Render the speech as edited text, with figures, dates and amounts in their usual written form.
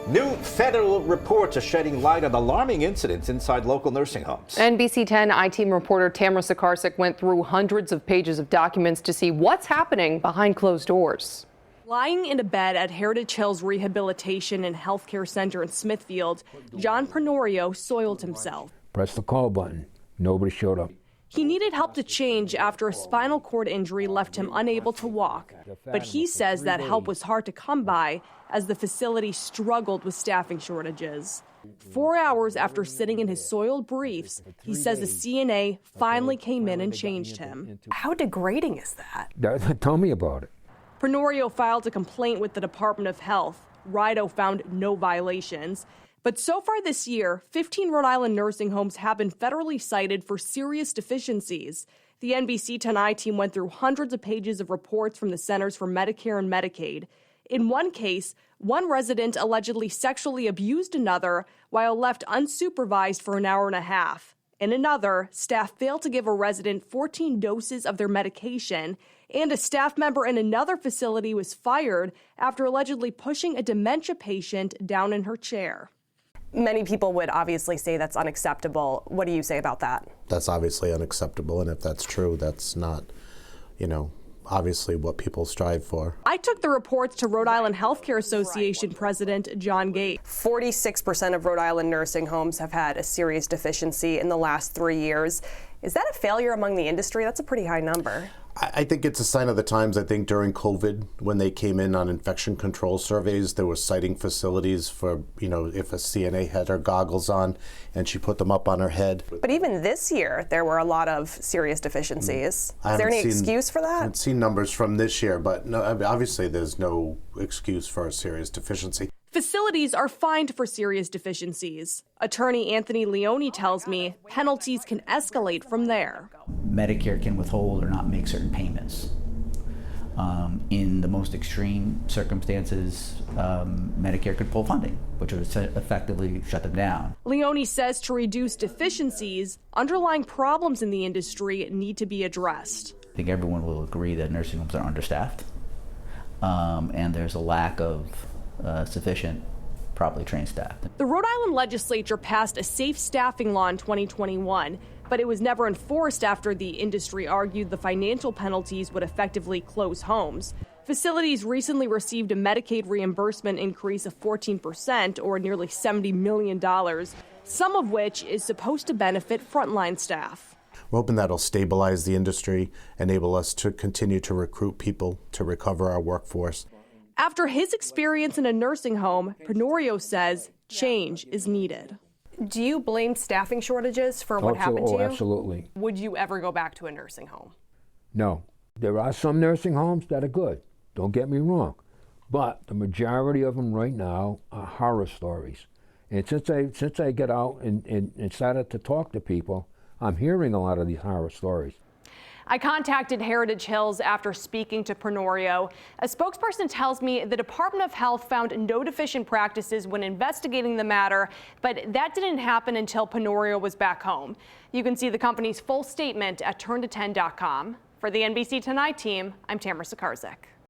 New federal reports are shedding light on alarming incidents inside local nursing homes. NBC 10 I-Team reporter Tamara Sacharczyk went through hundreds of pages of documents to see what's happening behind closed doors. Lying in a bed at Heritage Hills Rehabilitation and Healthcare Center in Smithfield, John Prenorio soiled himself. Press the call button. Nobody showed up. He needed help to change after a spinal cord injury left him unable to walk. But he says that help was hard to come by as the facility struggled with staffing shortages. 4 hours after sitting in his soiled briefs, he says the CNA finally came in and changed him. How degrading is that? Tell me about it. Prenorio filed a complaint with the Department of Health. RIDO found no violations. But so far this year, 15 Rhode Island nursing homes have been federally cited for serious deficiencies. The NBC 10 I-Team went through hundreds of pages of reports from the Centers for Medicare and Medicaid. In one case, one resident allegedly sexually abused another while left unsupervised for an hour and a half. In another, staff failed to give a resident 14 doses of their medication, and a staff member in another facility was fired after allegedly pushing a dementia patient down in her chair. Many people would obviously say that's unacceptable. What do you say about that? That's obviously unacceptable, and if that's true, that's not, obviously what people strive for. I took the reports to Rhode Island Healthcare Association President John Gate. 46% of Rhode Island nursing homes have had a serious deficiency in the last 3 years. Is that a failure among the industry? That's a pretty high number. I think it's a sign of the times. I think during COVID, when they came in on infection control surveys, they were citing facilities for, if a CNA had her goggles on and she put them up on her head. But even this year, there were a lot of serious deficiencies. Is there any excuse for that? I haven't seen numbers from this year, but no, obviously there's no excuse for a serious deficiency. Facilities are fined for serious deficiencies. Attorney Anthony Leone tells me penalties can escalate from there. Medicare can withhold or not make certain payments. In the most extreme circumstances, Medicare could pull funding, which would effectively shut them down. Leone says to reduce deficiencies, underlying problems in the industry need to be addressed. I think everyone will agree that nursing homes are understaffed, and there's a lack of sufficient, properly trained staff. The Rhode Island legislature passed a safe staffing law in 2021, but it was never enforced after the industry argued the financial penalties would effectively close homes. Facilities recently received a Medicaid reimbursement increase of 14%, or nearly $70 million, some of which is supposed to benefit frontline staff. We're hoping that'll stabilize the industry, enable us to continue to recruit people to recover our workforce. After his experience in a nursing home, Prenorio says change is needed. Do you blame staffing shortages for what happened to you? Absolutely. Would you ever go back to a nursing home? No. There are some nursing homes that are good. Don't get me wrong. But the majority of them right now are horror stories. And since I get out and started to talk to people, I'm hearing a lot of these horror stories. I contacted Heritage Hills after speaking to Prenorio. A spokesperson tells me the Department of Health found no deficient practices when investigating the matter, but that didn't happen until Prenorio was back home. You can see the company's full statement at turnto10.com. For the NBC 10 I-Team, I'm Tamara Sacharczyk.